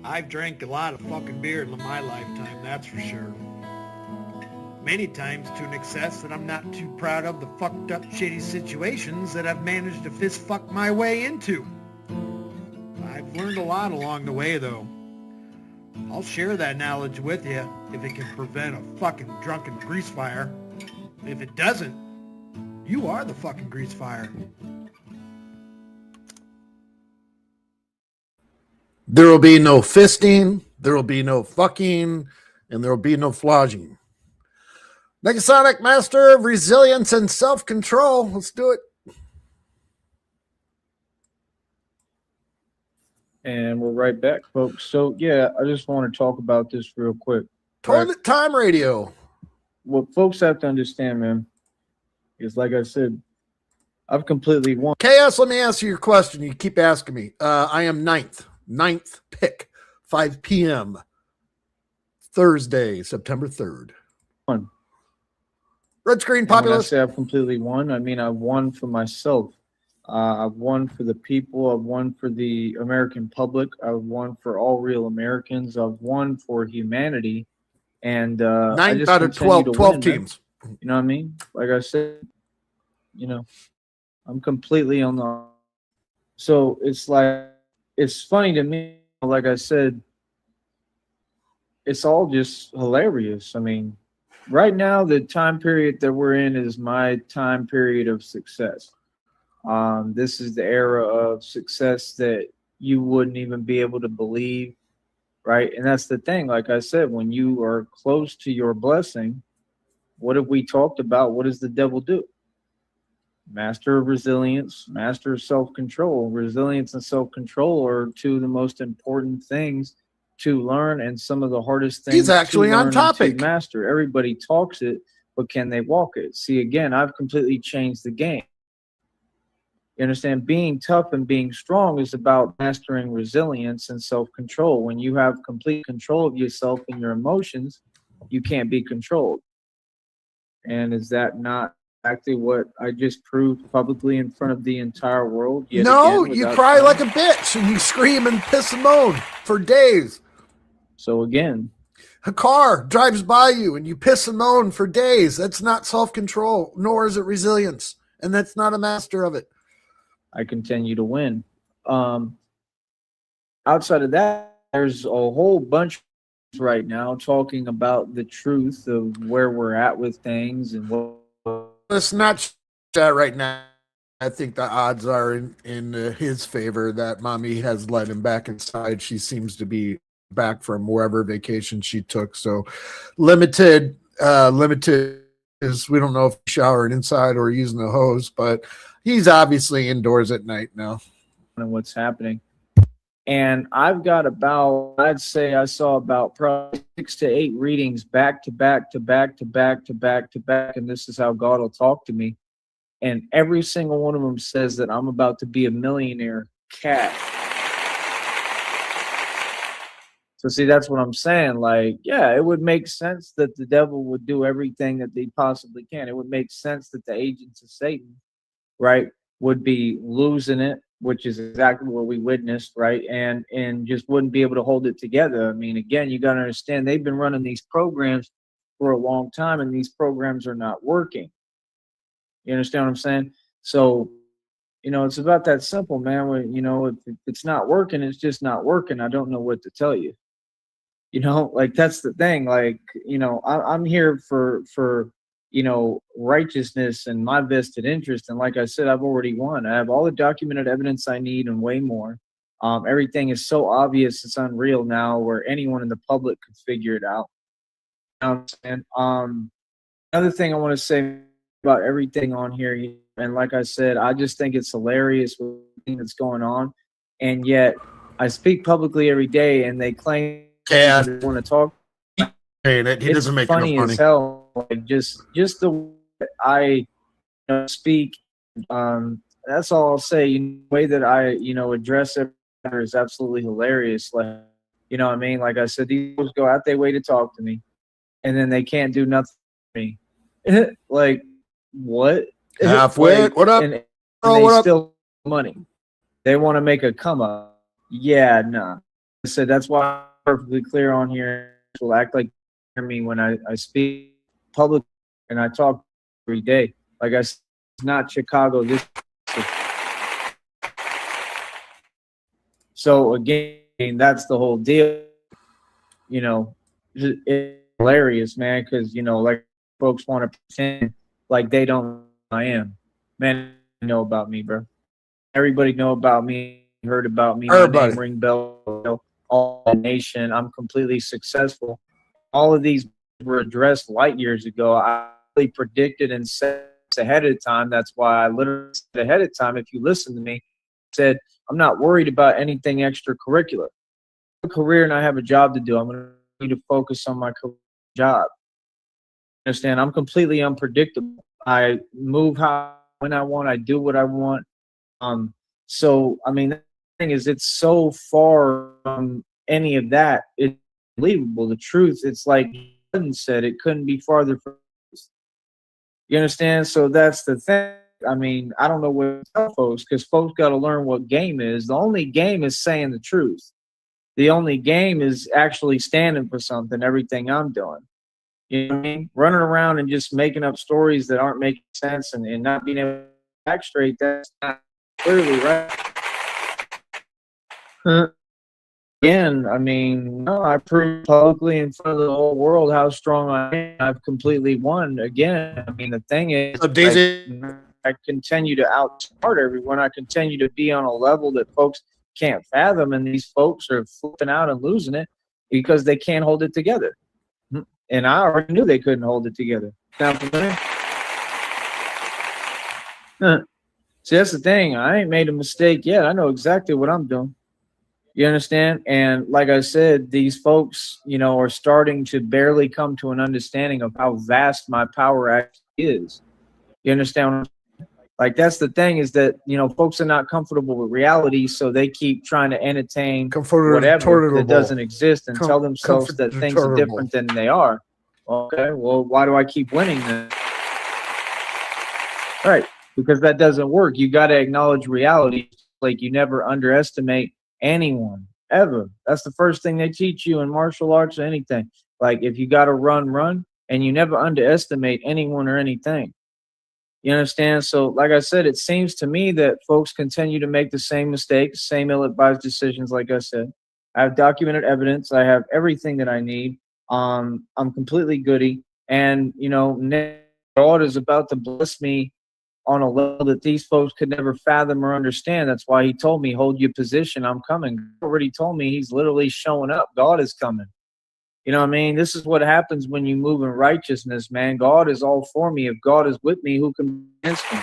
I've drank a lot of fucking beer in my lifetime, that's for sure. Many times to an excess that I'm not too proud of the fucked up shitty situations that I've managed to fist fuck my way into. I've learned a lot along the way though. I'll share that knowledge with you if it can prevent a fucking drunken grease fire. If it doesn't, you are the fucking grease fire. There will be no fisting, there will be no fucking, and there will be no flogging. Negasonic, master of resilience and self-control. Let's do it. And we're right back, folks. So, yeah, I just want to talk about this real quick. Toilet Time Radio. What folks have to understand, man, is like I said, I've completely won. KS, let me ask you your question. You keep asking me. I am ninth pick, 5 p.m. Thursday, September 3rd. Red screen populist. When I say I've completely won, I mean I've won for myself. I've won for the people. I've won for the American public. I've won for all real Americans. I've won for humanity. And 9 out of 12 teams. Man. You know what I mean? Like I said, you know, I'm completely on the. So it's like, it's funny to me. Like I said, it's all just hilarious. I mean, right now, the time period that we're in is my time period of success. This is the era of success that you wouldn't even be able to believe, right? And that's the thing. Like I said, when you are close to your blessing, what have we talked about? What does the devil do? Master of resilience, master of self-control. Resilience and self-control are two of the most important things to learn and some of the hardest things. He's actually on topic. To master. Everybody talks it, but can they walk it? See, again, I've completely changed the game. You understand? Being tough and being strong is about mastering resilience and self-control. When you have complete control of yourself and your emotions, you can't be controlled. And is that not exactly what I just proved publicly in front of the entire world? No, you cry like a bitch and you scream and piss and moan for days. So again, a car drives by you and you piss and moan for days. That's not self-control, nor is it resilience. And that's not a master of it. I continue to win. Outside of that, there's a whole bunch right now talking about the truth of where we're at with things and what. Let's not that right now. I think the odds are in his favor that mommy has let him back inside. She seems to be back from wherever vacation she took. So limited is, we don't know if he's showering inside or using the hose, but he's obviously indoors at night now. And what's happening. And I've got about, I'd say I saw about probably 6 to 8 readings back to back to back to back to back to back. And this is how God will talk to me. And every single one of them says that I'm about to be a millionaire cash. So see, that's what I'm saying. Like, yeah, it would make sense that the devil would do everything that they possibly can. It would make sense that the agents of Satan, right, would be losing it, which is exactly what we witnessed, right, and just wouldn't be able to hold it together. I mean, again, you got to understand, they've been running these programs for a long time, and these programs are not working. You understand what I'm saying? So, you know, it's about that simple, man. When, you know, if it's not working, it's just not working. I don't know what to tell you. You know, like, that's the thing. Like, you know, I'm here for you know, righteousness and my vested interest. And like I said, I've already won. I have all the documented evidence I need and way more. Everything is so obvious, it's unreal now, where anyone in the public could figure it out. And another thing I want to say about everything on here, and like I said, I just think it's hilarious with everything that's going on. And yet I speak publicly every day and they claim they want to talk. He doesn't make funny enough money. As hell. Like, just the way I speak, that's all I'll say. The way that I, address it is absolutely hilarious. Like, you know what I mean? Like I said, these folks go out their way to talk to me, and then they can't do nothing for me. Like, what? Halfway. Like, what up? And bro, they what still money. They want to make a come up. Yeah, nah. I said that's why I'm perfectly clear on here. Will act like you hear me when I speak public and I talk every day. Like I said, it's not Chicago. This. So again, that's the whole deal. You know, it's hilarious, man, because like folks want to pretend like they don't know who I am. Man, they know about me, bro. Everybody know about me, heard about me. My Everybody. name ring bell all the nation. I'm completely successful. All of these were addressed light years ago. I really predicted and said ahead of time. That's why I literally said ahead of time. If you listen to me, said I'm not worried about anything extracurricular. I have a career and I have a job to do. I'm going to need to focus on my job. Understand? I'm completely unpredictable. I move how when I want. I do what I want. So I mean, the thing is, it's so far from any of that. It's unbelievable. The truth. It's like Jordan said. It couldn't be farther from. You understand? So that's the thing. I mean, I don't know what to tell folks because folks got to learn what game is. The only game is saying the truth. The only game is actually standing for something. Everything I'm doing. You know what I mean? Running around and just making up stories that aren't making sense and not being able to act straight. That's not clearly right. Again, I mean, no, I proved publicly in front of the whole world how strong I am. I've completely won again. I mean, the thing is, Daisy? I continue to outsmart everyone. I continue to be on a level that folks can't fathom, and these folks are flipping out and losing it because they can't hold it together. And I already knew they couldn't hold it together. Sound familiar? See, that's the thing. I ain't made a mistake yet. I know exactly what I'm doing. You understand? And like I said, these folks, are starting to barely come to an understanding of how vast my power actually is. You understand? Like, that's the thing is that, folks are not comfortable with reality, so they keep trying to entertain whatever that doesn't exist and tell themselves that things are different than they are. Okay, well, why do I keep winning then? Right, because that doesn't work. You got to acknowledge reality. Like, you never underestimate anyone, ever. That's the first thing they teach you in martial arts or anything. Like, if you got to run, and you never underestimate anyone or anything. You understand? So, like I said, it seems to me that folks continue to make the same mistakes, same ill-advised decisions, like I said. I have documented evidence. I have everything that I need. I'm completely goody. And, God is about to bless me on a level that these folks could never fathom or understand. That's why he told me, hold your position. I'm coming. He already told me he's literally showing up. God is coming. You know what I mean? This is what happens when you move in righteousness, man. God is all for me. If God is with me, who can be against me?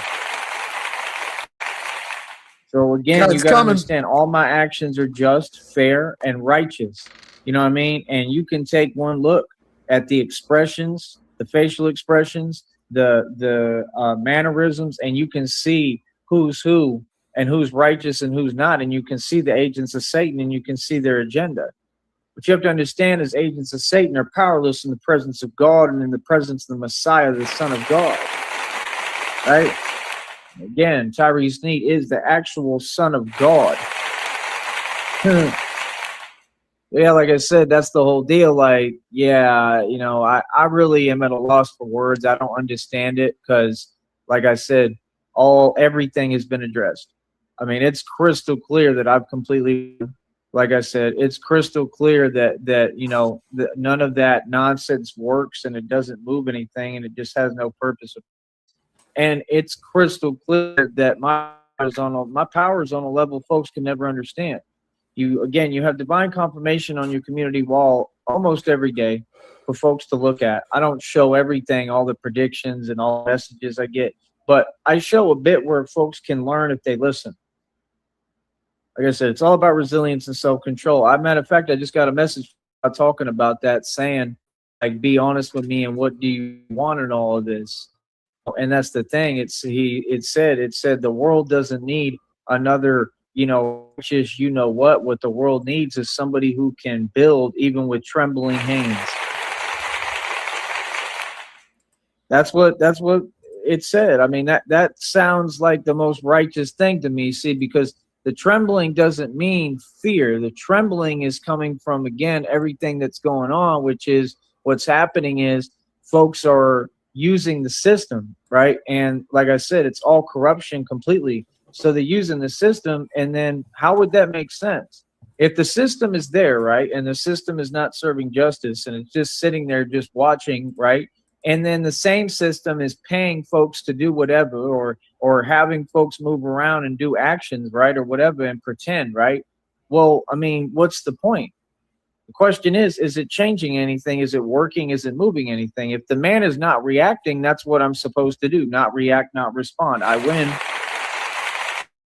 So again, you got to understand all my actions are just, fair, and righteous. You know what I mean? And you can take one look at the expressions, the facial expressions, the mannerisms, and you can see who's who and who's righteous and who's not. And you can see the agents of Satan and you can see their agenda. What you have to understand is agents of Satan are powerless in the presence of God and in the presence of the Messiah, the Son of God. Right? Again, Sneed is the actual Son of God. Yeah, like I said, that's the whole deal. Like, yeah, I really am at a loss for words. I don't understand it because, like I said, everything has been addressed. I mean, it's crystal clear that I've completely... Like I said, it's crystal clear that none of that nonsense works and it doesn't move anything and it just has no purpose. And it's crystal clear that my power is on a level folks can never understand. You have divine confirmation on your community wall almost every day for folks to look at. I don't show everything, all the predictions and all the messages I get, but I show a bit where folks can learn if they listen. Like I said, it's all about resilience and self-control. Matter of fact, I just got a message talking about that, saying, like, be honest with me and what do you want in all of this? And that's the thing. It said the world doesn't need another, just what. What the world needs is somebody who can build even with trembling hands. That's what it said. I mean, that sounds like the most righteous thing to me. See, because The trembling doesn't mean fear. The trembling is coming from, again, everything that's going on, which is what's happening is folks are using the system, right? And like I said, it's all corruption completely. So they're using the system, and then how would that make sense? If the system is there, right, and the system is not serving justice and it's just sitting there just watching, right, and then the same system is paying folks to do whatever, or having folks move around and do actions, right, or whatever, and pretend, right? Well, I mean, what's the point? The question is it changing anything? Is it working? Is it moving anything? If the man is not reacting, that's what I'm supposed to do. Not react, not respond. I win.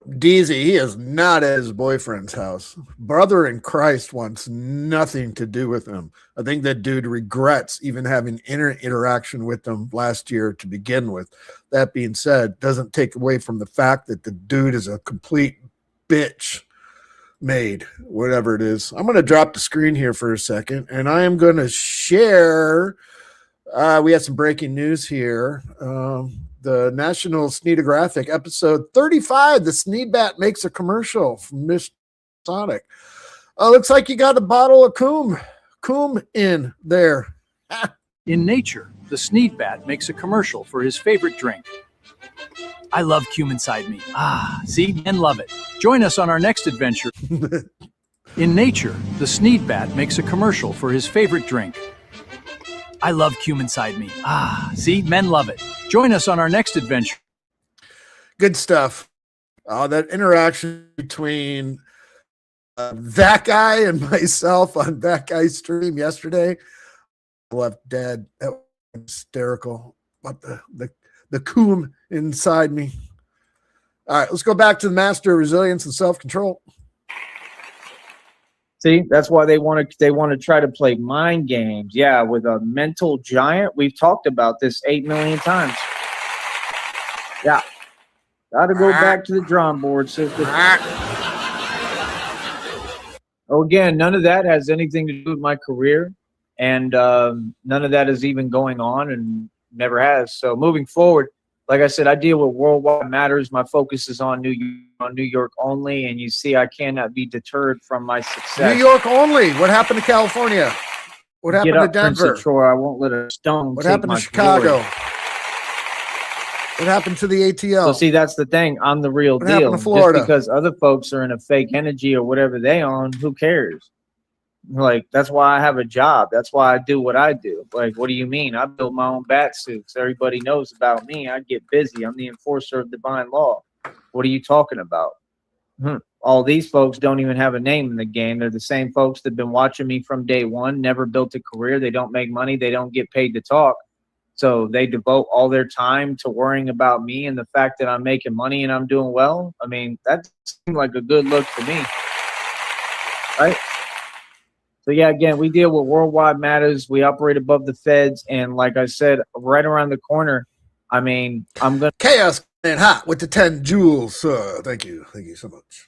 DZ, he is not at his boyfriend's house. Brother in Christ wants nothing to do with him. I think that dude regrets even having interaction with them last year to begin with. That being said, doesn't take away from the fact that the dude is a complete bitch made, whatever it is. I'm going to drop the screen here for a second, and I am going to share. We had some breaking news here. The National Sneedographic, episode 35, the Sneed bat makes a commercial from Miss Sonic. Looks like you got a bottle of Coom in there. In nature, the Sneed bat makes a commercial for his favorite drink. I love cum inside me. Ah, see, men love it. Join us on our next adventure. In nature, the Sneed bat makes a commercial for his favorite drink. I love cum inside me. Ah, see, men love it. Join us on our next adventure. Good stuff. That interaction between that guy and myself on that guy's stream yesterday, left dead. That was hysterical. What the coom inside me. All right, let's go back to the master of resilience and self-control. See, that's why they want to try to play mind games. Yeah, with a mental giant. We've talked about this 8 million times. Yeah. Got to go back to the drawing board, sister. Oh, again, none of that has anything to do with my career, and none of that is even going on and never has. So moving forward, like I said, I deal with worldwide matters. My focus is on New York only, and you see I cannot be deterred from my success. New York only. What happened to California? What happened to Denver? Prince of Troy. I won't let a stone What take happened my to Chicago? glory. What happened to the ATL? So see, that's the thing. I'm the real What deal. happened to Florida? Just because other folks are in a fake energy or whatever they own, who cares? Like, that's why I have a job. That's why I do what I do. Like, what do you mean? I build my own bat suits. Everybody knows about me. I get busy. I'm the enforcer of divine law. What are you talking about? All these folks don't even have a name in the game. They're the same folks that have been watching me from day one, never built a career. They don't make money. They don't get paid to talk. So they devote all their time to worrying about me and the fact that I'm making money and I'm doing well. I mean, that seemed like a good look to me. Right? So yeah, again, we deal with worldwide matters. We operate above the feds, and like I said, right around the corner. I mean, I'm gonna Chaos and hot with the 10 jewels. Thank you so much.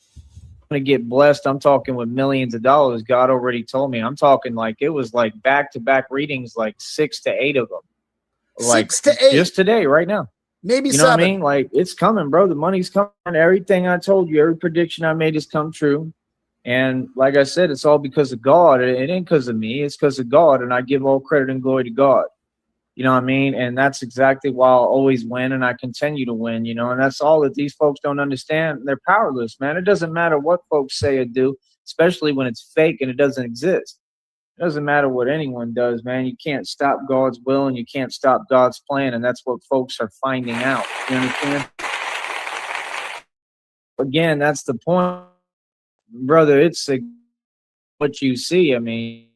Get blessed. I'm talking with millions of dollars. God already told me. I'm talking like it was like back-to-back readings, like 6 to 8 of them. Like 6 to 8, just today, right now. maybe You know 7. what I mean? Like, it's coming, bro. The money's coming. Everything I told you, every prediction I made has come true. And like I said, it's all because of God. It ain't because of me. It's because of God. And I give all credit and glory to God. You know what I mean? And that's exactly why I'll always win, and I continue to win, you know, and that's all that these folks don't understand. They're powerless, man. It doesn't matter what folks say or do, especially when it's fake and it doesn't exist. It doesn't matter what anyone does, man. You can't stop God's will and you can't stop God's plan, and that's what folks are finding out. You understand? Again, that's the point. Brother, it's what you see. I mean,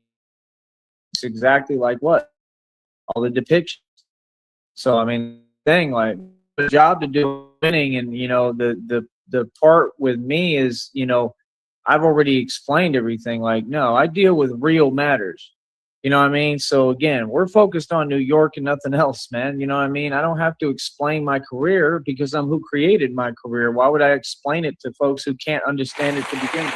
it's exactly like what? All the depictions. So, I mean, thing like the job to do winning, and, you know, the part with me is, you know, I've already explained everything. Like, no, I deal with real matters. You know what I mean? So again, we're focused on New York and nothing else, man. You know what I mean? I don't have to explain my career because I'm who created my career. Why would I explain it to folks who can't understand it to begin with?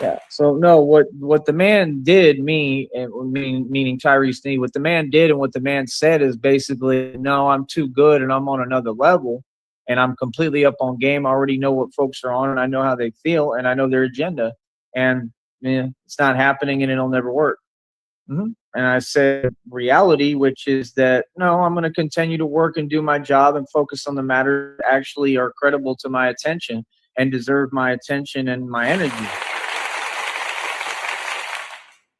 Yeah. So no, what the man did, meaning Tyree Sneed, what the man did and what the man said is basically, no, I'm too good and I'm on another level. and I'm completely up on game. I already know what folks are on, and I know how they feel, and I know their agenda, and it's not happening, and it'll never work. And I said reality, which is that no, I'm going to continue to work and do my job and focus on the matters that actually are credible to my attention and deserve my attention and my energy.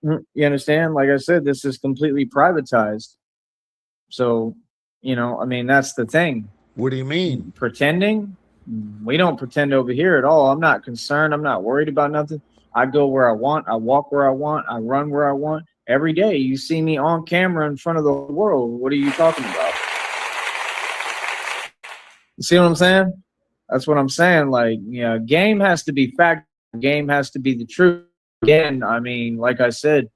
You understand? Like I said, this is completely privatized. So, I mean, that's the thing. What do you mean? Pretending? We don't pretend over here at all. I'm not concerned. I'm not worried about nothing. I go where I want. I walk where I want. I run where I want. Every day you see me on camera in front of the world. What are you talking about? You see what I'm saying? That's what I'm saying. Like, game has to be fact. Game has to be the truth. Again, I mean, like I said,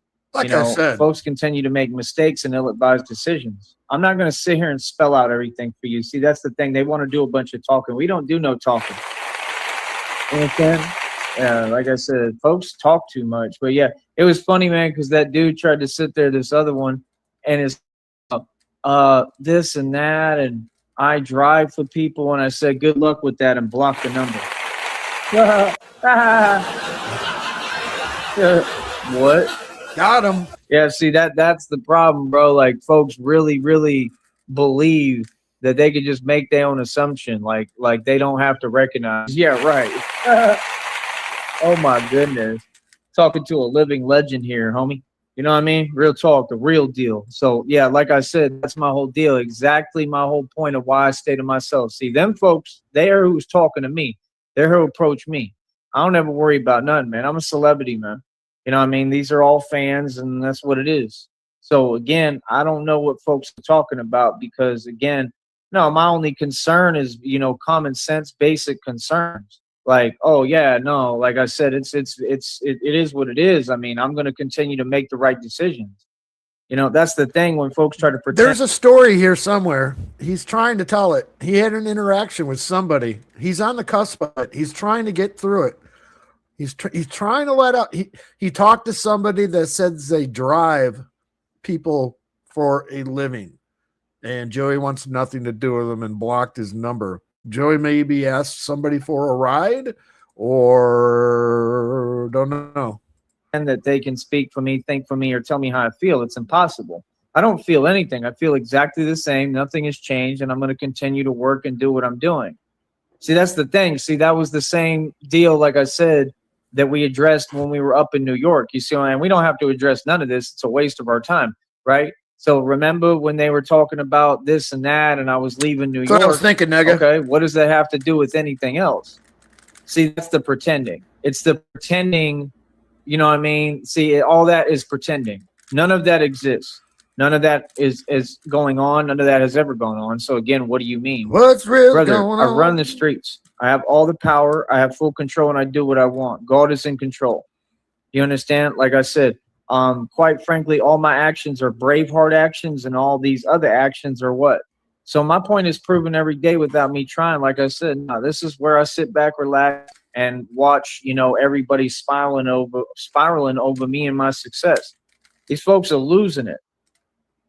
folks continue to make mistakes and ill-advised decisions. I'm not going to sit here and spell out everything for you. See, that's the thing. They want to do a bunch of talking. We don't do no talking. You understand? Yeah, like I said, folks talk too much. But yeah, it was funny, man, because that dude tried to sit there, this other one, and it's this and that, and I drive for people, and I said, good luck with that, and block the number. What? Got him. Yeah, see, that's the problem, bro. Like, folks really, really believe that they could just make their own assumption. Like they don't have to recognize. Yeah, right. Oh, my goodness. Talking to a living legend here, homie. You know what I mean? Real talk, the real deal. So, yeah, like I said, that's my whole deal. Exactly my whole point of why I stay to myself. See, them folks, they are who's talking to me. They're who approach me. I don't ever worry about nothing, man. I'm a celebrity, man. You know what I mean? These are all fans, and that's what it is. So, again, I don't know what folks are talking about because, again, no, my only concern is, common sense, basic concerns. Like, oh, yeah, no, like I said, it is what it is. I mean, I'm going to continue to make the right decisions. That's the thing when folks try to pretend. There's a story here somewhere. He's trying to tell it. He had an interaction with somebody. He's on the cusp of it. He's trying to get through it. He's trying to let out. He talked to somebody that says they drive people for a living, and Joey wants nothing to do with him and blocked his number. Joey maybe asked somebody for a ride, or don't know. And that they can speak for me, think for me, or tell me how I feel. It's impossible. I don't feel anything. I feel exactly the same. Nothing has changed, and I'm going to continue to work and do what I'm doing. See, that's the thing. See, that was the same deal, like I said, that we addressed when we were up in New York. You see, and we don't have to address none of this. It's a waste of our time, right? So remember when they were talking about this and that, and I was leaving New York? That's what I was thinking, nigga. Okay, what does that have to do with anything else? See, that's the pretending. It's the pretending, you know what I mean? See, all that is pretending. None of that exists. None of that is going on. None of that has ever gone on. So again, what do you mean? What's real, brother? Going I on? run the streets. I have all the power. I have full control, and I do what I want. God is in control. You understand? Like I said, quite frankly, all my actions are Braveheart actions, and all these other actions are what? So my point is proven every day without me trying. Like I said, no, this is where I sit back, relax, and watch, everybody spiraling over me and my success. These folks are losing it.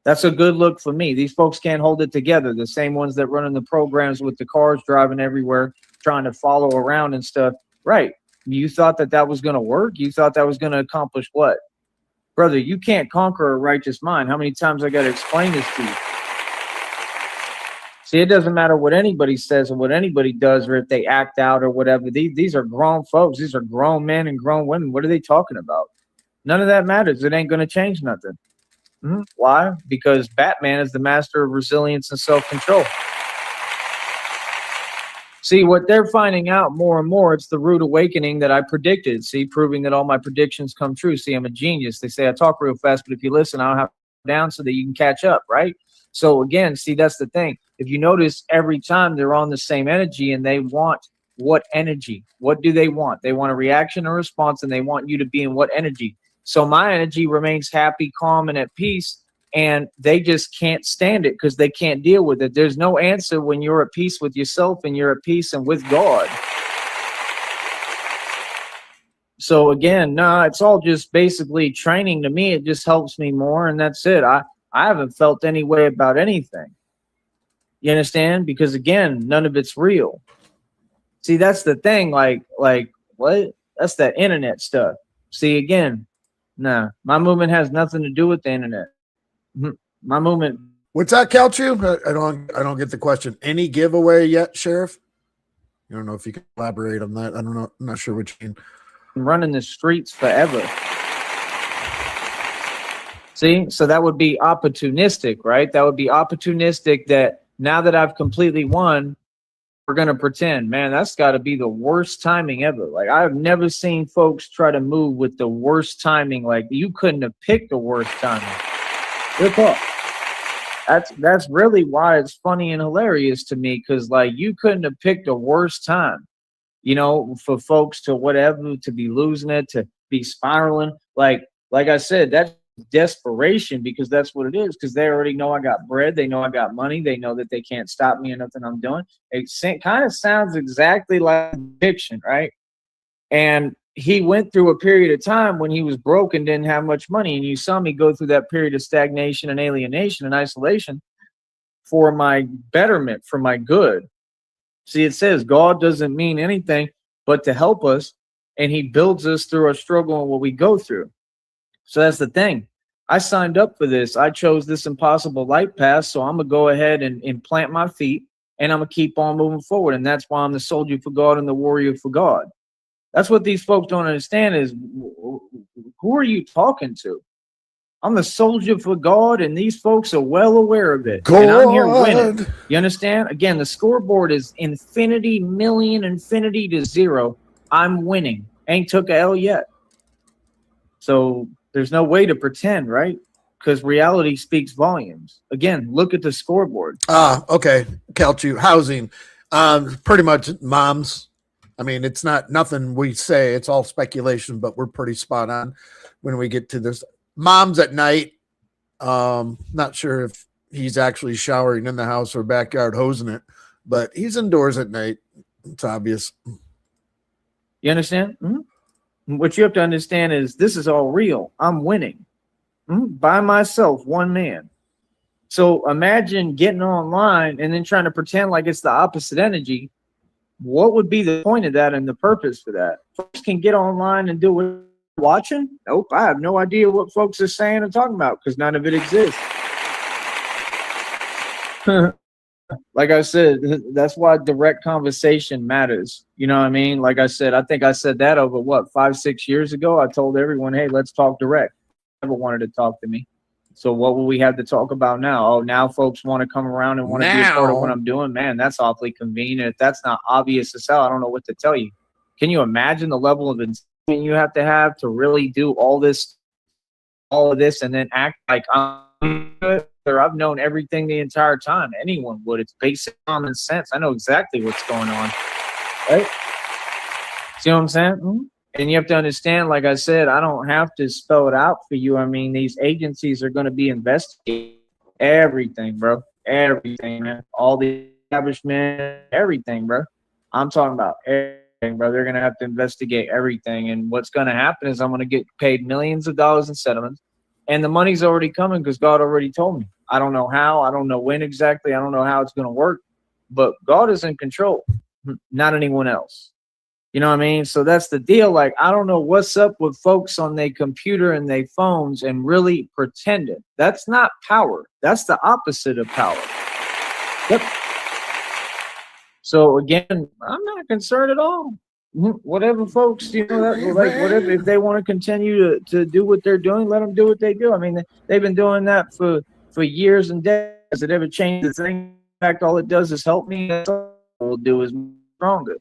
That's a good look for me. These folks can't hold it together. The same ones that running the programs with the cars driving everywhere, trying to follow around and stuff. Right. You thought that was going to work? You thought that was going to accomplish what? Brother, you can't conquer a righteous mind. How many times I got to explain this to you? See, it doesn't matter what anybody says or what anybody does or if they act out or whatever. These are grown folks. These are grown men and grown women. What are they talking about? None of that matters. It ain't going to change nothing. Why? Because Batman is the master of resilience and self-control. See, what they're finding out more and more, it's the rude awakening that I predicted. See, proving that all my predictions come true. See, I'm a genius. They say I talk real fast, but if you listen, I'll have to down so that you can catch up, right? So again, see, that's the thing. If you notice, every time they're on the same energy and they want what energy? What do they want? They want a reaction or response, and they want you to be in what energy? So my energy remains happy, calm, and at peace, and they just can't stand it because they can't deal with it. There's no answer when you're at peace with yourself and you're at peace and with God. So again, it's all just basically training to me. It just helps me more, and that's it. I haven't felt any way about anything. You understand? Because again, none of it's real. See, that's the thing. Like what? That's that internet stuff. See, again, nah, my movement has nothing to do with the internet. My movement. What's that, Calchu? I don't get the question. Any giveaway yet, Sheriff? I don't know if you can elaborate on that. I don't know. I'm not sure what you mean. Running the streets forever. See, so that would be opportunistic, right? That would be opportunistic that now that I've completely won, we're going to pretend. Man, that's got to be the worst timing ever. Like, I've never seen folks try to move with the worst timing. Like, you couldn't have picked the worst timing. Good call. That's really why it's funny and hilarious to me, because, like, you couldn't have picked the worst time, you know, for folks to whatever, to be losing it, to be spiraling. Like I said, that's desperation, because that's what it is, because they already know I got bread, they know I got money, they know that they can't stop me and nothing I'm doing. It kind of sounds exactly like addiction, right? And he went through a period of time when he was broke and didn't have much money, and you saw me go through that period of stagnation and alienation and isolation for my betterment, for my good. See, it says God doesn't mean anything but to help us, and he builds us through our struggle and what we go through. So that's the thing. I signed up for this. I chose this impossible light path, so I'm going to go ahead and plant my feet, and I'm going to keep on moving forward. And that's why I'm the soldier for God and the warrior for God. That's what these folks don't understand is, who are you talking to? I'm the soldier for God, and these folks are well aware of it. God. And I'm here winning. You understand? Again, the scoreboard is infinity, million, infinity to zero. I'm winning. Ain't took a L yet. So there's no way to pretend, right? Because reality speaks volumes. Again, look at the scoreboard. Okay. Calchu, housing. Pretty much moms. I mean, it's not nothing we say. It's all speculation, but we're pretty spot on when we get to this. Moms at night. Not sure if he's actually showering in the house or backyard hosing it, but he's indoors at night. It's obvious. You understand? Mm-hmm. What you have to understand is this is all real. I'm winning by myself, one man. So imagine getting online and then trying to pretend like it's the opposite energy. What would be the point of that and the purpose for that? Folks can get online and do what watching? Nope, I have no idea what folks are saying and talking about because none of it exists. Like I said, that's why direct conversation matters. You know what I mean? Like I said, I think I said that over what, 5-6 years ago. I told everyone, hey, let's talk direct. Never wanted to talk to me. So what will we have to talk about now? Oh, now folks want to come around and want to be a part of what I'm doing. Man, that's awfully convenient. If that's not obvious as hell, I don't know what to tell you. Can you imagine the level of investment you have to really do all of this, and then act like I'm good? I've known everything the entire time. Anyone would. It's basic common sense. I know exactly what's going on. Right? See what I'm saying? Mm-hmm. And you have to understand, like I said, I don't have to spell it out for you. I mean, these agencies are going to be investigating everything, bro. Everything, man. All the establishment, everything, bro. I'm talking about everything, bro. They're going to have to investigate everything. And what's going to happen is I'm going to get paid millions of dollars in settlements. And the money's already coming because God already told me. I don't know how. I don't know when exactly. I don't know how it's going to work. But God is in control, not anyone else. You know what I mean? So that's the deal. Like, I don't know what's up with folks on their computer and their phones and really pretending. That's not power. That's the opposite of power. Yep. So again, I'm not concerned at all. Whatever folks, you know, that, like whatever, if they want to continue to do what they're doing, let them do what they do. I mean, they've been doing that for years and days. Has it ever changed the thing? In fact, all it does is help me. That's all it will do is make stronger.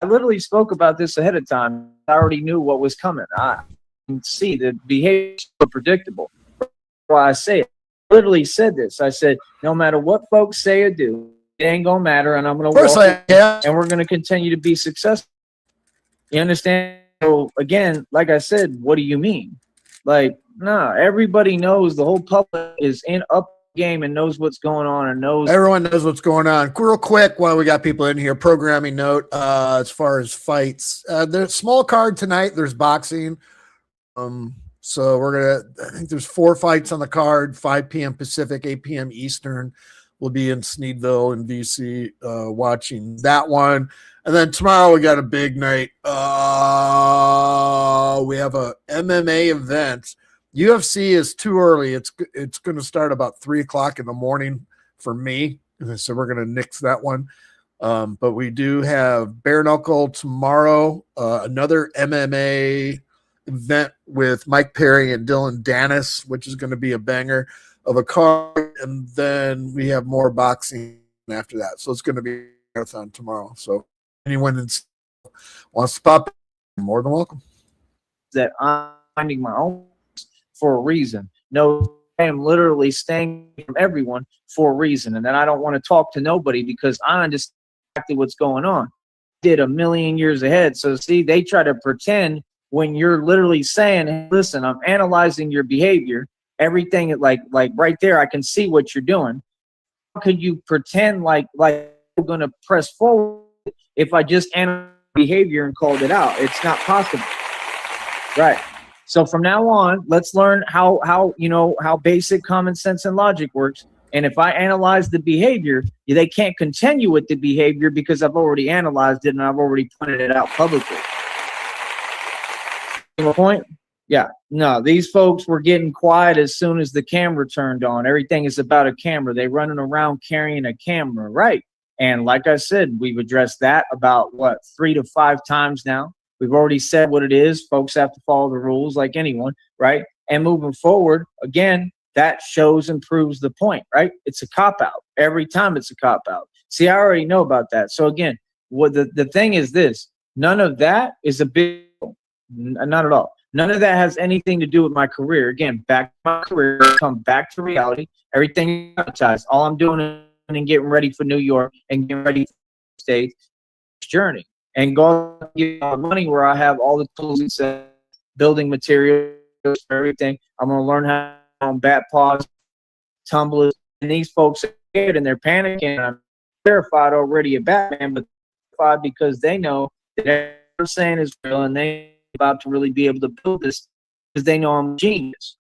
I literally spoke about this ahead of time. I already knew what was coming. I can see the behavior is so predictable. That's why I say it. I literally said this. I said, no matter what folks say or do, it ain't gonna matter, and I'm gonna walk and we're gonna continue to be successful. You understand? So again, like I said, what do you mean? Like, nah, everybody knows, the whole public is in up game and knows what's going on and knows. Everyone knows what's going on. Real quick, while we got people in here, programming note as far as fights. There's small card tonight. There's boxing. So I think there's 4 fights on the card, 5 p.m. Pacific, 8 p.m. Eastern. We'll be in Sneedville and VC watching that one. And then tomorrow we got a big night. We have a MMA event. UFC is too early. It's going to start about 3:00 in the morning for me. So we're going to nix that one. But we do have bare knuckle tomorrow, another MMA event with Mike Perry and Dylan Dennis, which is going to be a banger of a card. And then we have more boxing after that. So it's going to be a marathon tomorrow. So anyone that wants to pop in, you're more than welcome. That I'm finding my own for a reason. No, I am literally staying from everyone for a reason. And then I don't want to talk to nobody because I understand exactly what's going on. Did a million years ahead. So see, they try to pretend when you're literally saying, hey, listen, I'm analyzing your behavior. Everything like right there, I can see what you're doing. How could you pretend like you're going to press forward if I just analyzed behavior and called it out? It's not possible. Right. So from now on, let's learn how basic common sense and logic works. And if I analyze the behavior, they can't continue with the behavior because I've already analyzed it and I've already pointed it out publicly. Point? Yeah. No, these folks were getting quiet as soon as the camera turned on. Everything is about a camera. They running around carrying a camera, right? And like I said, we've addressed that about 3 to 5 times now. We've already said what it is. Folks have to follow the rules like anyone, right? And moving forward, again, that shows and proves the point, right? It's a cop-out. Every time it's a cop-out. See, I already know about that. So again, what the thing is this. None of that is a big deal. Not at all. None of that has anything to do with my career. Again, back to my career, come back to reality. Everything is advertised. All I'm doing is getting ready for New York and getting ready for the States journey. And go get all the money where I have all the tools and set, building materials, everything. I'm going to learn how to own bat paws, tumblers. And these folks are scared and they're panicking. I'm terrified already of Batman, but terrified because they know that everything I'm saying is real and they're about to really be able to build this because they know I'm a genius.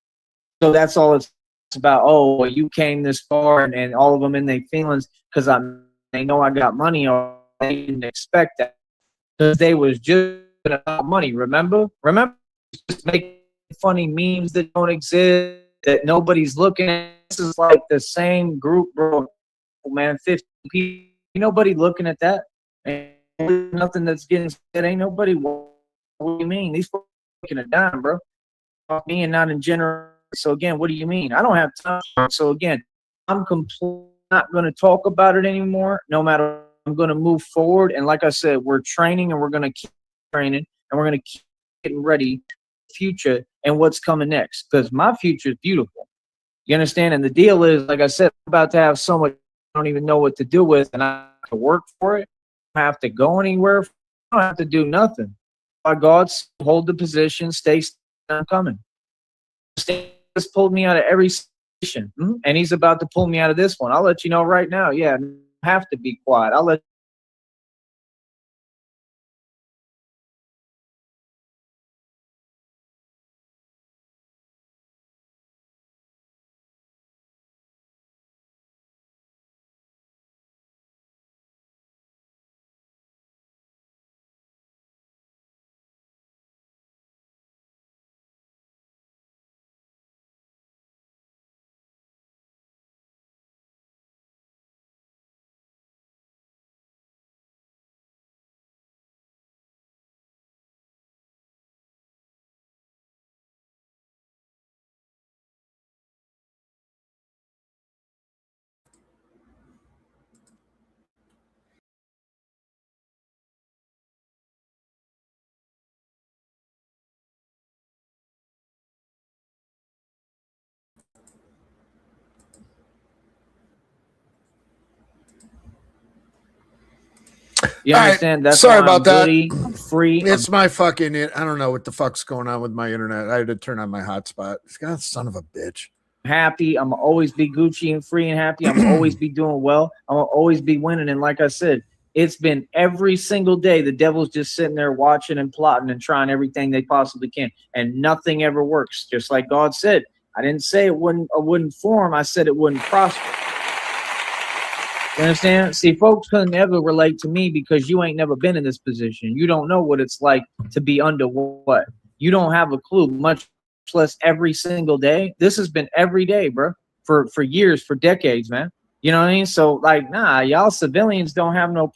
So that's all it's about. Oh, well, you came this far and all of them in their feelings because they know I got money or they didn't expect that. Because they was just about money, remember? Just making funny memes that don't exist, that nobody's looking at. This is like the same group, bro. Man, 50 people. Ain't nobody looking at that. Ain't nothing that's getting said. Ain't nobody. What do you mean? These folks are making a dime, bro. Me and not in general. So again, what do you mean? I don't have time. So again, I'm completely not going to talk about it anymore, no matter. I'm going to move forward. And like I said, we're training and we're going to keep training and we're going to keep getting ready for the future and what's coming next. Because my future is beautiful. You understand? And the deal is, like I said, I'm about to have so much I don't even know what to do with. And I have to work for it. I don't have to go anywhere. I don't have to do nothing. By God, hold the position, stay I'm coming. Stay has pulled me out of every situation. And he's about to pull me out of this one. I'll let you know right now. Yeah. Have to be quiet. I'll let you understand? That's sorry why about I'm that. goody, I'm free. It's my fucking. I don't know what the fuck's going on with my internet. I had to turn on my hotspot. God, son of a bitch. Happy. I'm always be Gucci and free and happy. I'm always be doing well. I'm always be winning. And like I said, it's been every single day. The devil's just sitting there watching and plotting and trying everything they possibly can, and nothing ever works. Just like God said, I didn't say it wouldn't form. I said it wouldn't prosper. You understand? See, folks couldn't ever relate to me because you ain't never been in this position. You don't know what it's like to be under what. You don't have a clue, much less every single day. This has been every day, bro, for years, for decades, man. You know what I mean? So, like, nah, y'all civilians don't have no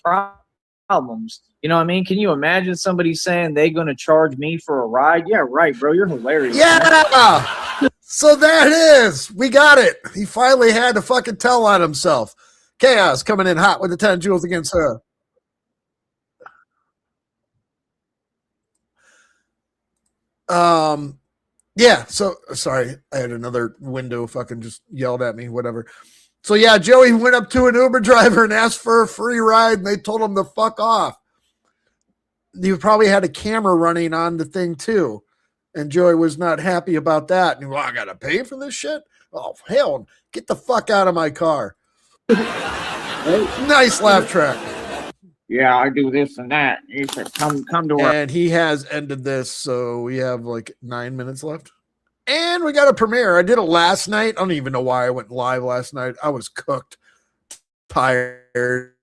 problems. You know what I mean? Can you imagine somebody saying they gonna charge me for a ride? Yeah, right, bro. You're hilarious. Yeah. So that is, we got it. He finally had to fucking tell on himself. Chaos coming in hot with the 10 jewels against her. Yeah, so sorry, I had another window fucking just yelled at me, whatever. So yeah, Joey went up to an Uber driver and asked for a free ride, and they told him to fuck off. You probably had a camera running on the thing too, and Joey was not happy about that. And I gotta pay for this shit? Oh hell, get the fuck out of my car. Nice laugh track. Yeah, I do this and that. You said come to work. And he has ended this, so we have like 9 minutes left. And we got a premiere. I did it last night. I don't even know why I went live last night. I was cooked, tired.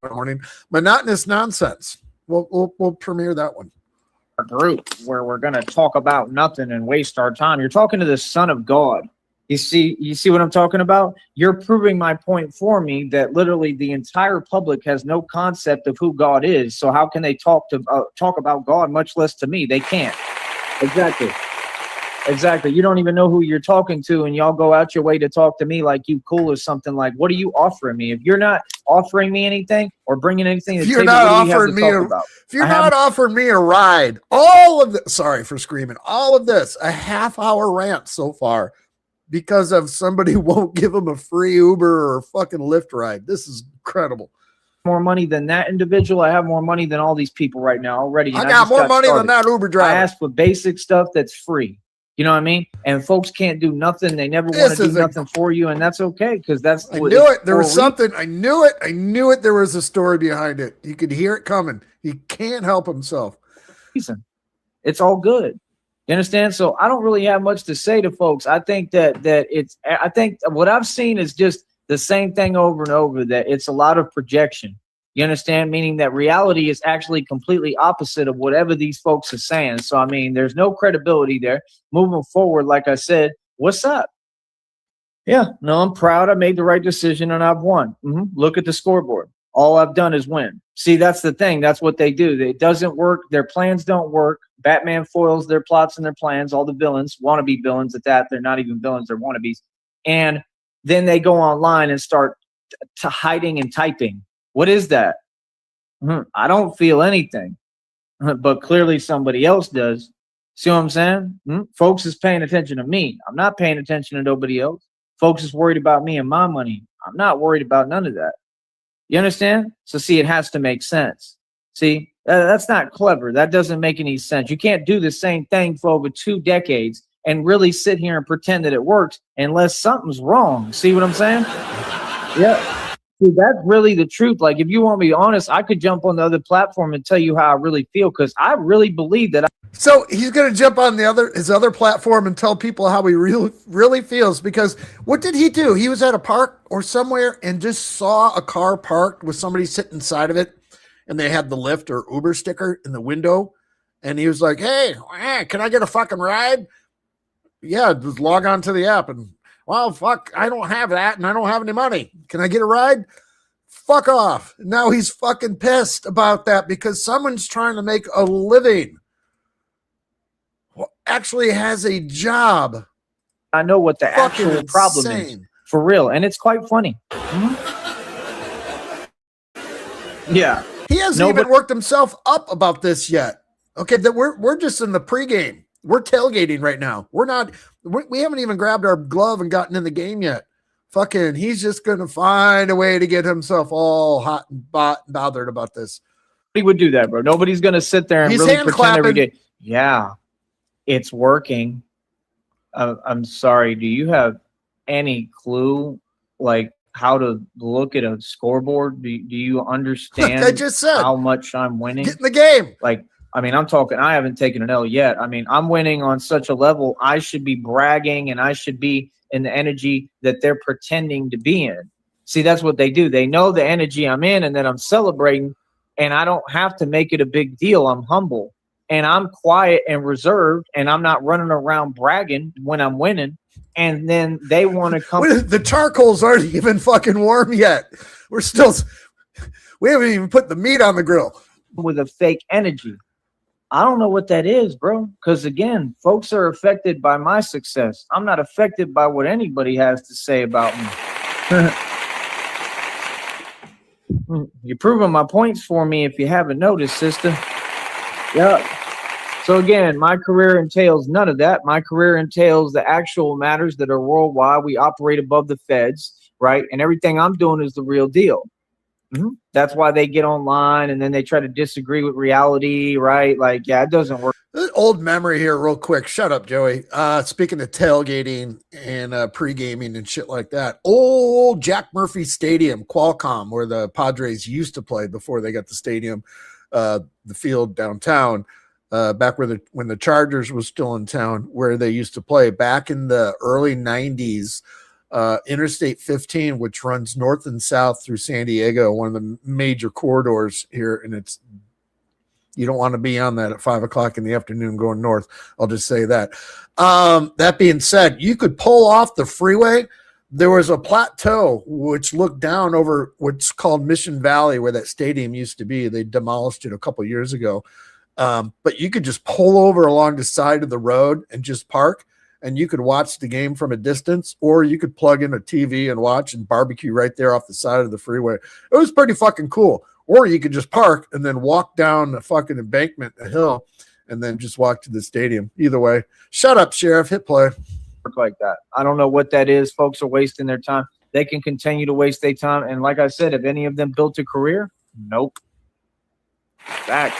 Morning. Monotonous nonsense. We'll premiere that one. Group where we're gonna talk about nothing and waste our time. You're talking to the Son of God. You see what I'm talking about? You're proving my point for me that literally the entire public has no concept of who God is. So how can they talk about God, much less to me? They can't. Exactly. You don't even know who you're talking to, and y'all go out your way to talk to me like you cool or something. Like, what are you offering me? If you're not offering me anything or bringing anything to the table, what do you have to talk about? If you're not offering me a ride, all of this, sorry for screaming, all of this, a half-hour rant so far because of somebody won't give them a free Uber or fucking Lyft ride. This is incredible. More money than that individual. I have more money than all these people right now already. I got more money than that Uber driver. I asked for basic stuff that's free. You know what I mean? And folks can't do nothing. They never want to do nothing for you, and that's okay because that's. I knew it. There was something. I knew it. I knew it. There was a story behind it. You could hear it coming. He can't help himself. It's all good. You understand? So I don't really have much to say to folks. I think that it's. I think what I've seen is just the same thing over and over. That it's a lot of projection. You understand? Meaning that reality is actually completely opposite of whatever these folks are saying. So, I mean, there's no credibility there. Moving forward, like I said, what's up? Yeah, no, I'm proud. I made the right decision and I've won. Look at the scoreboard. All I've done is win. See, that's the thing. That's what they do. It doesn't work. Their plans don't work. Batman foils their plots and their plans. All the villains, wannabe villains at that. They're not even villains. They're wannabes. And then they go online and start hiding and typing. What is that? I don't feel anything, but clearly somebody else does. See what I'm saying? Folks is paying attention to me. I'm not paying attention to nobody else. Folks is worried about me and my money. I'm not worried about none of that. You understand? So see, it has to make sense. See, that's not clever. That doesn't make any sense. You can't do the same thing for over 2 decades and really sit here and pretend that it works unless something's wrong. See what I'm saying? Yeah. See, that's really the truth. Like, if you want me honest, I could jump on the other platform and tell you how I really feel because I really believe that. So he's going to jump on his other platform and tell people how he really feels because what did he do? He was at a park or somewhere and just saw a car parked with somebody sitting inside of it, and they had the Lyft or Uber sticker in the window, and he was like, "Hey, can I get a fucking ride?" Yeah, just log on to the app and. Well, fuck, I don't have that and I don't have any money. Can I get a ride? Fuck off. Now he's fucking pissed about that because someone's trying to make a living. Well, actually has a job. I know what the fucking actual problem is. For real. And it's quite funny. Yeah. He hasn't even worked himself up about this yet. Okay, that we're just in the pregame. We're tailgating right now. We haven't even grabbed our glove and gotten in the game yet. Fucking, he's just going to find a way to get himself all hot and bothered about this. He would do that, bro. Nobody's going to sit there and really pretend every day. Yeah, it's working. I'm sorry. Do you have any clue, like, how to look at a scoreboard? Do you understand I just said, how much I'm winning? Get in the game. Like, I mean, I haven't taken an L yet. I mean, I'm winning on such a level. I should be bragging and I should be in the energy that they're pretending to be in. See, that's what they do. They know the energy I'm in and that I'm celebrating, and I don't have to make it a big deal. I'm humble and I'm quiet and reserved, and I'm not running around bragging when I'm winning. And then they want to come. The charcoals aren't even fucking warm yet. We haven't even put the meat on the grill. With a fake energy. I don't know what that is, bro. Because again, folks are affected by my success. I'm not affected by what anybody has to say about me. You're proving my points for me if you haven't noticed, sister. Yeah. So again, my career entails none of that. My career entails the actual matters that are worldwide. We operate above the feds, right? And everything I'm doing is the real deal. That's why they get online and then they try to disagree with reality, right? Like, yeah, it doesn't work. Old memory here real quick. Shut up, Joey. Speaking of tailgating and pre-gaming and shit like that, old Jack Murphy Stadium, Qualcomm, where the Padres used to play before they got the stadium, the field downtown, back when the Chargers was still in town, where they used to play back in the early 90s. Interstate 15, which runs north and south through San Diego, one of the major corridors here, and you don't want to be on that at 5 o'clock in the afternoon going north. I'll just say that. That being said, you could pull off the freeway. There was a plateau which looked down over what's called Mission Valley, where that stadium used to be. They demolished it a couple of years ago. But you could just pull over along the side of the road and just park, and you could watch the game from a distance, or you could plug in a TV and watch and barbecue right there off the side of the freeway. It was pretty fucking cool. Or you could just park and then walk down the fucking embankment, a hill, and then just walk to the stadium. Either way. Shut up, Sheriff. Hit play. Like that. I don't know what that is. Folks are wasting their time. They can continue to waste their time. And like I said, if any of them built a career, nope. Back.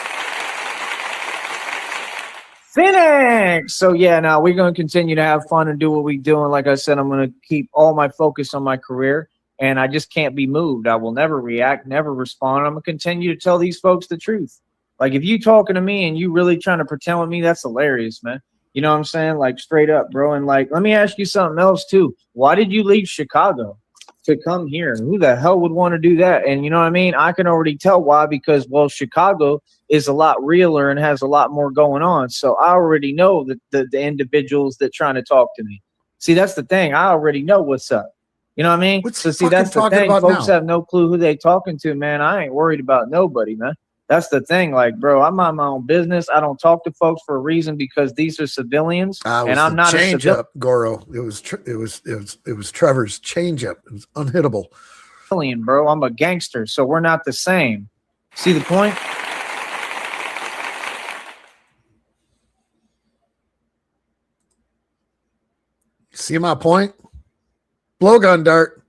Phoenix. So yeah, now we're going to continue to have fun and do what we do. And like I said, I'm going to keep all my focus on my career, and I just can't be moved. I will never react, never respond. I'm going to continue to tell these folks the truth. Like, if you talking to me and you really trying to pretend with me, that's hilarious, man. You know what I'm saying? Like, straight up, bro. And like, let me ask you something else too. Why did you leave Chicago to come here? Who the hell would want to do that? And you know what I mean? I can already tell why, because, well, Chicago is a lot realer and has a lot more going on. So I already know that the individuals that trying to talk to me. See, that's the thing. I already know what's up. You know what I mean? So see, that's the thing. Folks have no clue who they talking to, man. I ain't worried about nobody, man. That's the thing. Like, bro, I'm on my own business. I don't talk to folks for a reason, because these are civilians, and I'm not a change up, Goro. It was Trevor's change up. It was unhittable. Civilian, bro. I'm a gangster, so we're not the same. See the point? See my point? Blowgun dart.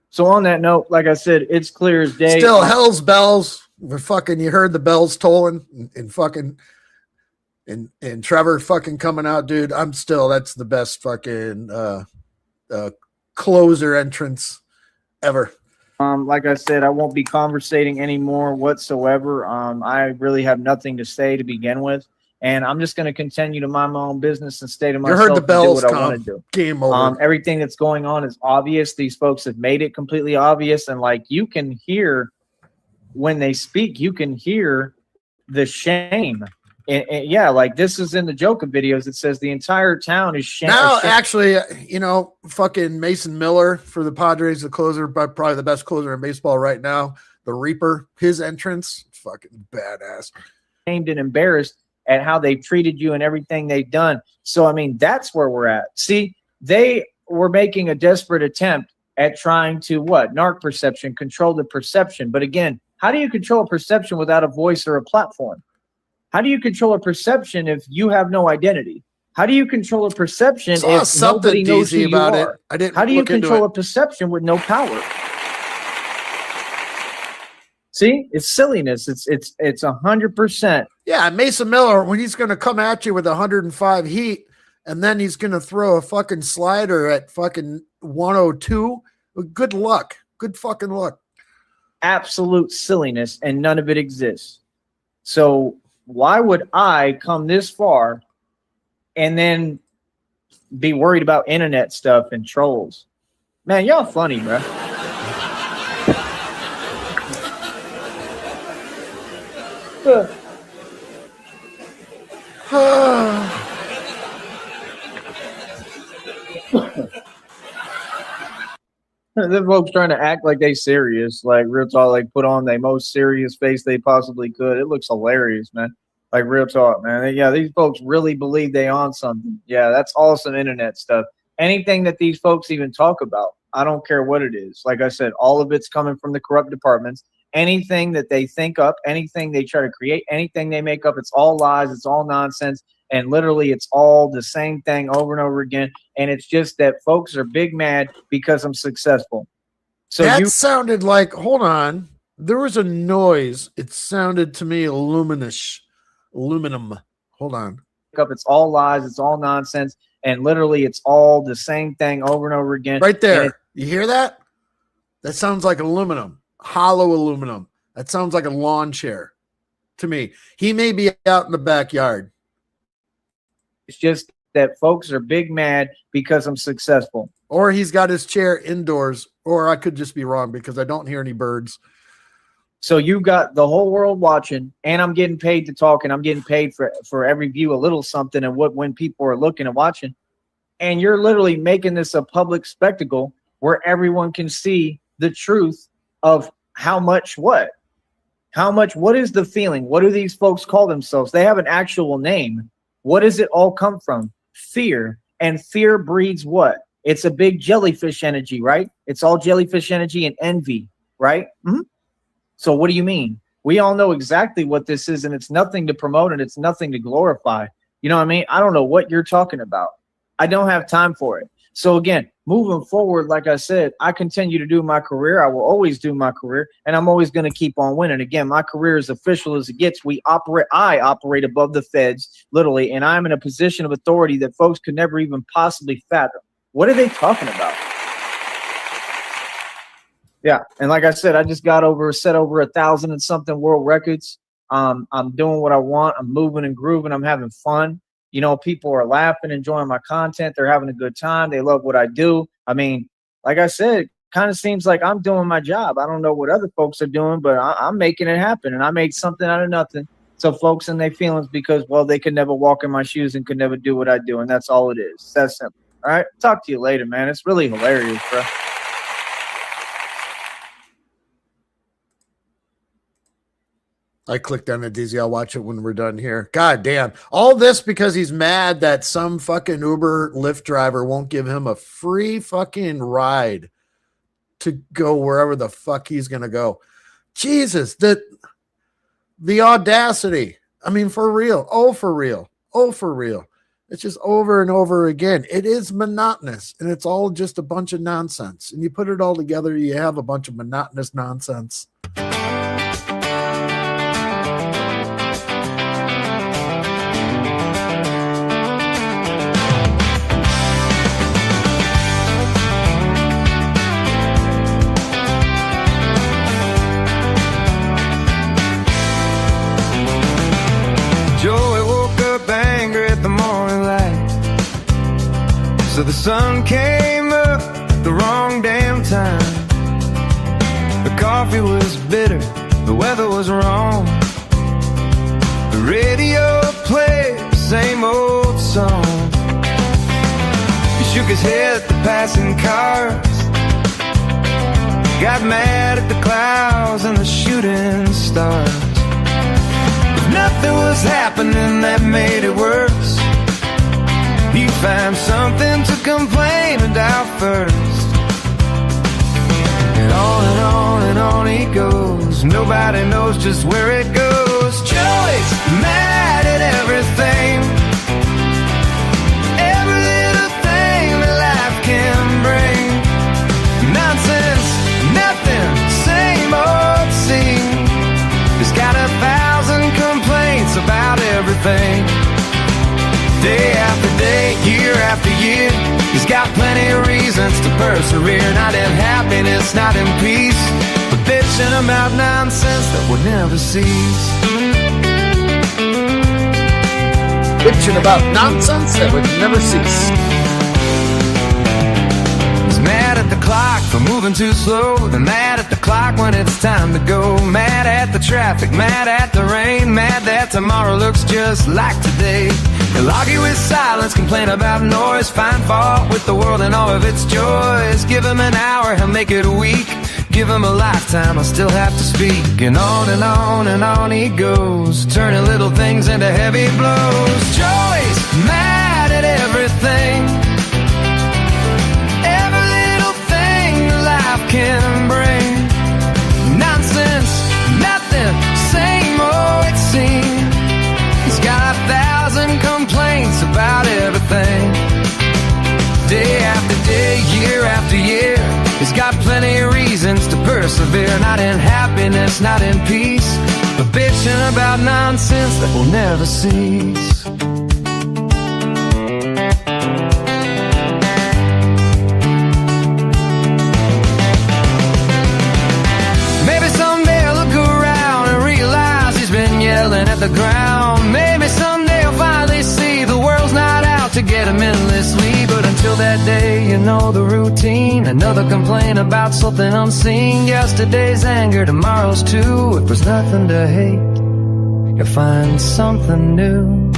So on that note, like I said, it's clear as day. Still hell's bells. We're fucking, you heard the bells tolling and fucking and Trevor fucking coming out, dude. That's the best fucking closer entrance ever. Like I said, I won't be conversating anymore whatsoever. I really have nothing to say to begin with. And I'm just going to continue to mind my own business and stay to myself. You heard the bells and do what I want to do. Game over. Everything that's going on is obvious. These folks have made it completely obvious. And like, you can hear when they speak, you can hear the shame. And yeah, like this is in the Joker videos. It says the entire town is shame. Now, actually, you know, fucking Mason Miller for the Padres, the closer, probably the best closer in baseball right now. The Reaper, his entrance, fucking badass. Shamed and embarrassed at how they treated you and everything they've done. So, I mean, that's where we're at. See, they were making a desperate attempt at trying to what? Narc perception, control the perception. But again, how do you control a perception without a voice or a platform? How do you control a perception if you have no identity? How do you control a perception if nobody knows who you are? How do you control a perception with no power? See, it's silliness. It's 100%. Yeah, Mason Miller, when he's going to come at you with 105 heat, and then he's going to throw a fucking slider at fucking 102. Good luck. Good fucking luck. Absolute silliness, and none of it exists. So why would I come this far and then be worried about internet stuff and trolls? Man, y'all funny, bro. The folks trying to act like they serious, like real talk, like put on their most serious face they possibly could. It looks hilarious, man. Like real talk, man. Yeah, these folks really believe they on something. Yeah, that's awesome internet stuff. Anything that these folks even talk about, I don't care what it is. Like I said, all of it's coming from the corrupt departments. Anything that they think up, anything they try to create, anything they make up, it's all lies, it's all nonsense. And literally it's all the same thing over and over again. And it's just that folks are big mad because I'm successful. So that sounded like, hold on, there was a noise. It sounded to me aluminum. Hold on. It's all lies, it's all nonsense. And literally it's all the same thing over and over again. Right there. You hear that? That sounds like aluminum, hollow aluminum. That sounds like a lawn chair to me. He may be out in the backyard. It's just that folks are big mad because I'm successful. Or he's got his chair indoors, or I could just be wrong because I don't hear any birds. So you got the whole world watching, and I'm getting paid to talk, and I'm getting paid for every view a little something, and when people are looking and watching. And you're literally making this a public spectacle where everyone can see the truth of how much what? What is the feeling? What do these folks call themselves? They have an actual name. What does it all come from? Fear. And fear breeds what? It's a big jellyfish energy, right? It's all jellyfish energy and envy, right? Mm-hmm. So what do you mean? We all know exactly what this is, and it's nothing to promote and it's nothing to glorify. You know what I mean? I don't know what you're talking about. I don't have time for it. So again, moving forward, like I said, I continue to do my career. I will always do my career, and I'm always going to keep on winning. Again, my career is official as it gets. I operate above the feds, literally, and I'm in a position of authority that folks could never even possibly fathom. What are they talking about? Yeah, and like I said, I just set over 1,000 and something world records. I'm doing what I want. I'm moving and grooving. I'm having fun. You know, people are laughing, enjoying my content. They're having a good time. They love what I do. I mean, like I said, kind of seems like I'm doing my job. I don't know what other folks are doing, but I'm making it happen. And I made something out of nothing. So folks in their feelings because, well, they could never walk in my shoes and could never do what I do. And that's all it is. It's that simple. All right. Talk to you later, man. It's really hilarious, bro. I clicked on it, Dizzy. I'll watch it when we're done here. God damn. All this because he's mad that some fucking Uber Lyft driver won't give him a free fucking ride to go wherever the fuck he's going to go. Jesus, the audacity. I mean, for real. Oh, for real. Oh, for real. It's just over and over again. It is monotonous, and it's all just a bunch of nonsense. And you put it all together, you have a bunch of monotonous nonsense. So the sun came up at the wrong damn time. The coffee was bitter, the weather was wrong. The radio played the same old song. He shook his head at the passing cars, got mad at the clouds and the shooting stars. If nothing was happening that made it worse, you find something to complain about first. And on he goes. Nobody knows just where it goes. Joey's mad at everything, every little thing that life can bring. Nonsense, nothing, same old scene. He's got 1,000 complaints about everything. Day after day, year after year, he's got plenty of reasons to persevere. Not in happiness, not in peace, but bitching about nonsense that will never cease. Bitching about nonsense that would never cease. He's mad at at the clock for moving too slow. They're mad at the clock when it's time to go. Mad at the traffic, mad at the rain, mad that tomorrow looks just like today. They'll argue with silence, complain about noise, find fault with the world and all of its joys. Give him an hour, he'll make it a week. Give him a lifetime, I'll still have to speak. And on and on and on he goes, turning little things into heavy blows. Joey's mad at everything, every little thing life can bring. Nonsense, nothing, same old it seems. He's got 1,000 complaints about everything. Day after day, year after year, he's got plenty of reasons to persevere. Not in happiness, not in peace, but bitching about nonsense that will never cease. Maybe someday I'll look around and realize he's been yelling at the ground. Maybe someday I'll finally see the world's not out to get him endlessly. But until that day, you know the routine. Another complaint about something unseen. Yesterday's anger, tomorrow's too. If there's nothing to hate, you'll find something new.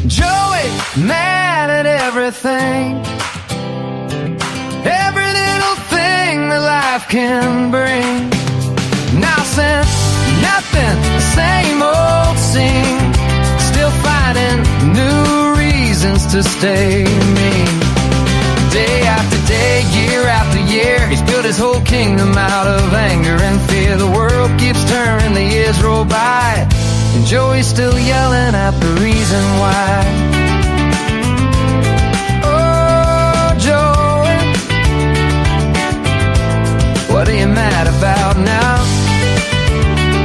Joey, mad at everything, every little thing that life can bring. Nonsense, nothing, the same old scene. Still finding new reasons to stay mean. Day after day, year after year, he's built his whole kingdom out of anger and fear. The world keeps turning, the years roll by, and Joey's still yelling at the reason why. Oh, Joey, what are you mad about now?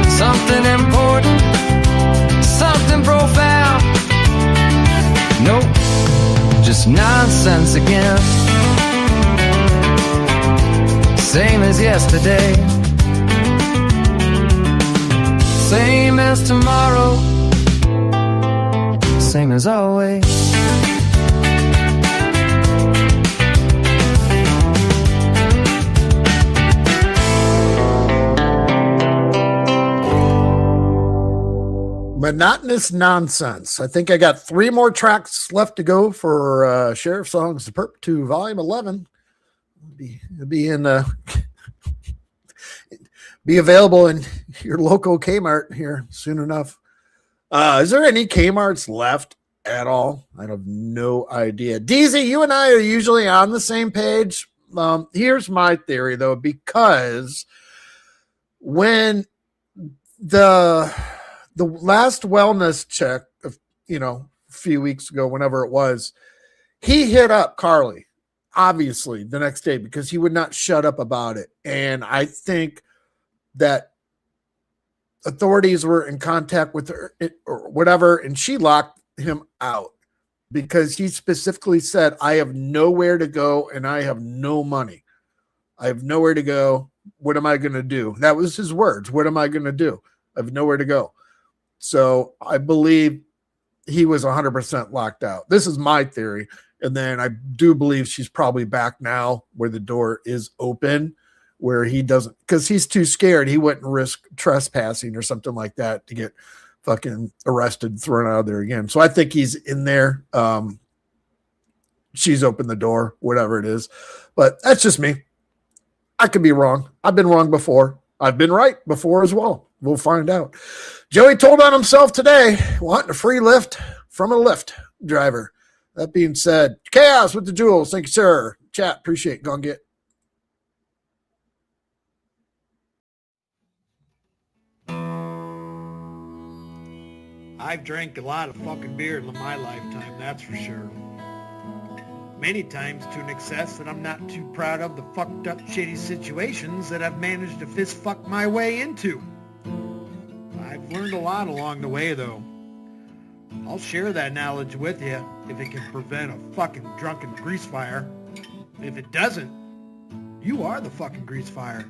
Something important, something profound. Nope, just nonsense again. Same as yesterday, same as tomorrow, same as always. Monotonous nonsense. I think I got 3 more tracks left to go for Sheriff Songs Perp 2 Volume 11. It'll be in be available in your local Kmart here soon enough. Is there any Kmarts left at all? I have no idea. DZ, you and I are usually on the same page. Here's my theory though, because when the last wellness check, a few weeks ago, whenever it was, he hit up Carly, obviously, the next day because he would not shut up about it. And I think that authorities were in contact with her or whatever, and she locked him out because he specifically said, I have nowhere to go and I have no money. I have nowhere to go. What am I going to do? That was his words. What am I going to do? I have nowhere to go. So I believe he was 100% locked out. This is my theory. And then I do believe she's probably back now where the door is open, where he doesn't, because he's too scared. He wouldn't risk trespassing or something like that to get fucking arrested, thrown out of there again. So I think he's in there. She's opened the door, whatever it is. But that's just me. I could be wrong. I've been wrong before. I've been right before as well. We'll find out. Joey told on himself today, wanting a free lift from a Lyft driver. That being said, Chaos with the jewels. Thank you, sir. Chat, appreciate it. Gonna get. I've drank a lot of fucking beer in my lifetime, that's for sure. Many times to an excess that I'm not too proud of the fucked up shitty situations that I've managed to fist fuck my way into. I've learned a lot along the way though. I'll share that knowledge with you if it can prevent a fucking drunken grease fire. If it doesn't, you are the fucking grease fire.